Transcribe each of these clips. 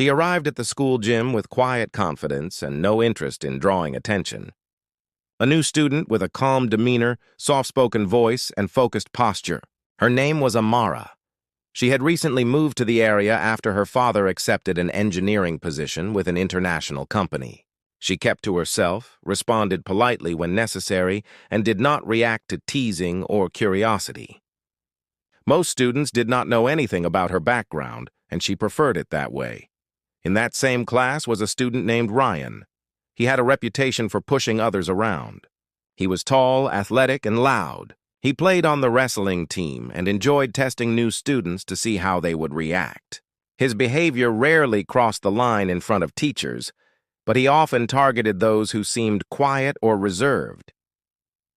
She arrived at the school gym with quiet confidence and no interest in drawing attention. A new student with a calm demeanor, soft-spoken voice, and focused posture. Her name was Amara. She had recently moved to the area after her father accepted an engineering position with an international company. She kept to herself, responded politely when necessary, and did not react to teasing or curiosity. Most students did not know anything about her background, and she preferred it that way. In that same class was a student named Ryan. He had a reputation for pushing others around. He was tall, athletic, and loud. He played on the wrestling team and enjoyed testing new students to see how they would react. His behavior rarely crossed the line in front of teachers, but he often targeted those who seemed quiet or reserved.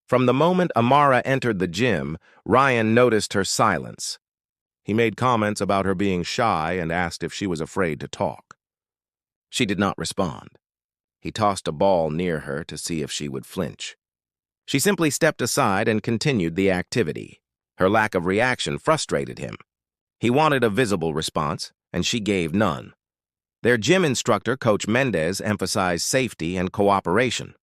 From the moment Amara entered the gym, Ryan noticed her silence. He made comments about her being shy and asked if she was afraid to talk. She did not respond. He tossed a ball near her to see if she would flinch. She simply stepped aside and continued the activity. Her lack of reaction frustrated him. He wanted a visible response, and she gave none. Their gym instructor, Coach Mendez, emphasized safety and cooperation.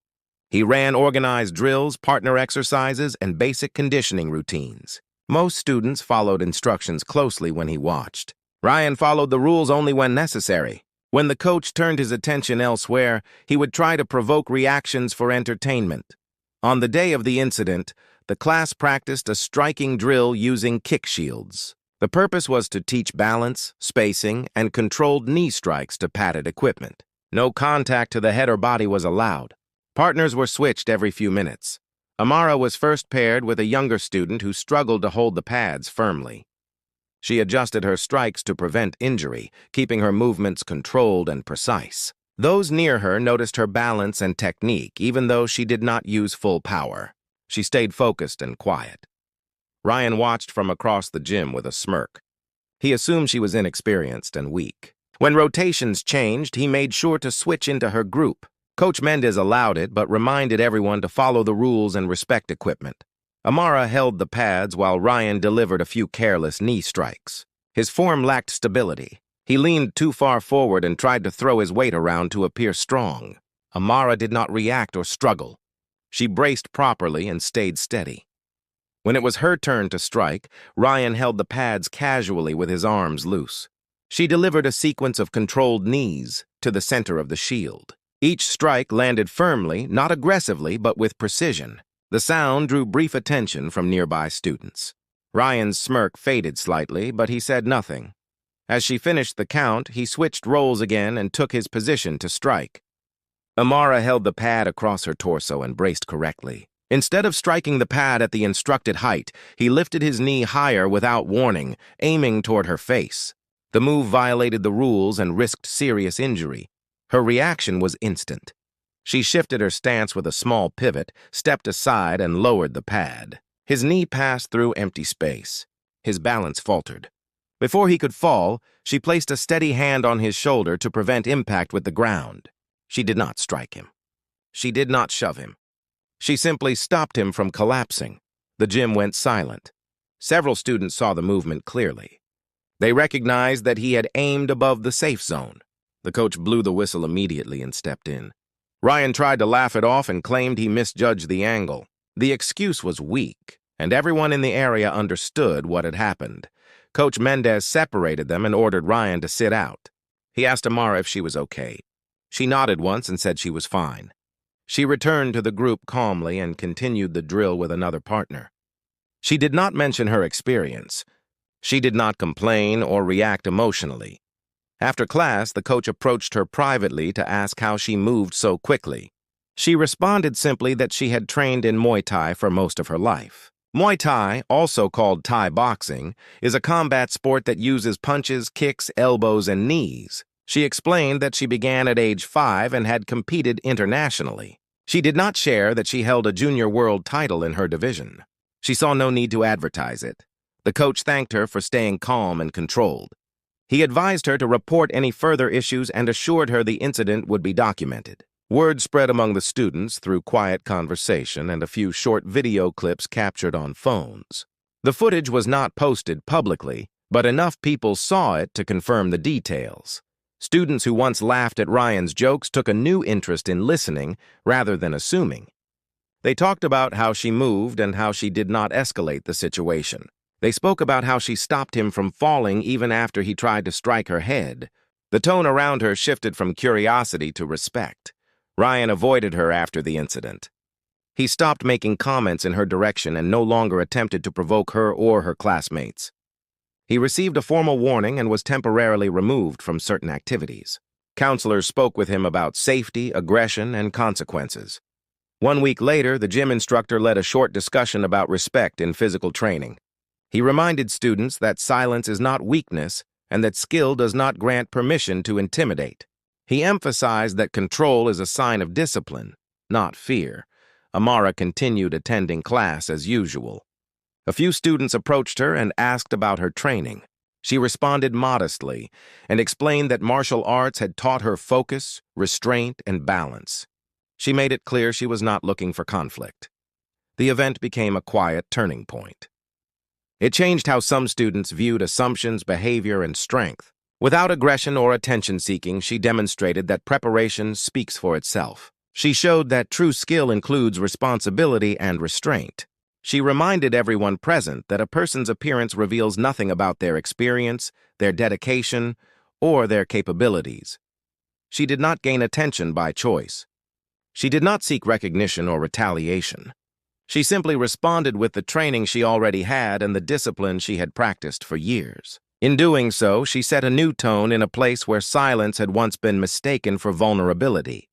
He ran organized drills, partner exercises, and basic conditioning routines. Most students followed instructions closely when he watched. Ryan followed the rules only when necessary. When the coach turned his attention elsewhere, he would try to provoke reactions for entertainment. On the day of the incident, the class practiced a striking drill using kick shields. The purpose was to teach balance, spacing, and controlled knee strikes to padded equipment. No contact to the head or body was allowed. Partners were switched every few minutes. Amara was first paired with a younger student who struggled to hold the pads firmly. She adjusted her strikes to prevent injury, keeping her movements controlled and precise. Those near her noticed her balance and technique, even though she did not use full power. She stayed focused and quiet. Ryan watched from across the gym with a smirk. He assumed she was inexperienced and weak. When rotations changed, he made sure to switch into her group. Coach Mendez allowed it, but reminded everyone to follow the rules and respect equipment. Amara held the pads while Ryan delivered a few careless knee strikes. His form lacked stability. He leaned too far forward and tried to throw his weight around to appear strong. Amara did not react or struggle. She braced properly and stayed steady. When it was her turn to strike, Ryan held the pads casually with his arms loose. She delivered a sequence of controlled knees to the center of the shield. Each strike landed firmly, not aggressively, but with precision. The sound drew brief attention from nearby students. Ryan's smirk faded slightly, but he said nothing. As she finished the count, he switched roles again and took his position to strike. Amara held the pad across her torso and braced correctly. Instead of striking the pad at the instructed height, he lifted his knee higher without warning, aiming toward her face. The move violated the rules and risked serious injury. Her reaction was instant. She shifted her stance with a small pivot, stepped aside, and lowered the pad. His knee passed through empty space. His balance faltered. Before he could fall, she placed a steady hand on his shoulder to prevent impact with the ground. She did not strike him. She did not shove him. She simply stopped him from collapsing. The gym went silent. Several students saw the movement clearly. They recognized that he had aimed above the safe zone. The coach blew the whistle immediately and stepped in. Ryan tried to laugh it off and claimed he misjudged the angle. The excuse was weak, and everyone in the area understood what had happened. Coach Mendez separated them and ordered Ryan to sit out. He asked Amara if she was okay. She nodded once and said she was fine. She returned to the group calmly and continued the drill with another partner. She did not mention her experience. She did not complain or react emotionally. After class, the coach approached her privately to ask how she moved so quickly. She responded simply that she had trained in Muay Thai for most of her life. Muay Thai, also called Thai boxing, is a combat sport that uses punches, kicks, elbows, and knees. She explained that she began at age 5 and had competed internationally. She did not share that she held a junior world title in her division. She saw no need to advertise it. The coach thanked her for staying calm and controlled. He advised her to report any further issues and assured her the incident would be documented. Word spread among the students through quiet conversation and a few short video clips captured on phones. The footage was not posted publicly, but enough people saw it to confirm the details. Students who once laughed at Ryan's jokes took a new interest in listening rather than assuming. They talked about how she moved and how she did not escalate the situation. They spoke about how she stopped him from falling even after he tried to strike her head. The tone around her shifted from curiosity to respect. Ryan avoided her after the incident. He stopped making comments in her direction and no longer attempted to provoke her or her classmates. He received a formal warning and was temporarily removed from certain activities. Counselors spoke with him about safety, aggression, and consequences. 1 week later, the gym instructor led a short discussion about respect in physical training. He reminded students that silence is not weakness and that skill does not grant permission to intimidate. He emphasized that control is a sign of discipline, not fear. Amara continued attending class as usual. A few students approached her and asked about her training. She responded modestly and explained that martial arts had taught her focus, restraint, and balance. She made it clear she was not looking for conflict. The event became a quiet turning point. It changed how some students viewed assumptions, behavior, and strength. Without aggression or attention-seeking, she demonstrated that preparation speaks for itself. She showed that true skill includes responsibility and restraint. She reminded everyone present that a person's appearance reveals nothing about their experience, their dedication, or their capabilities. She did not gain attention by choice. She did not seek recognition or retaliation. She simply responded with the training she already had and the discipline she had practiced for years. In doing so, she set a new tone in a place where silence had once been mistaken for vulnerability.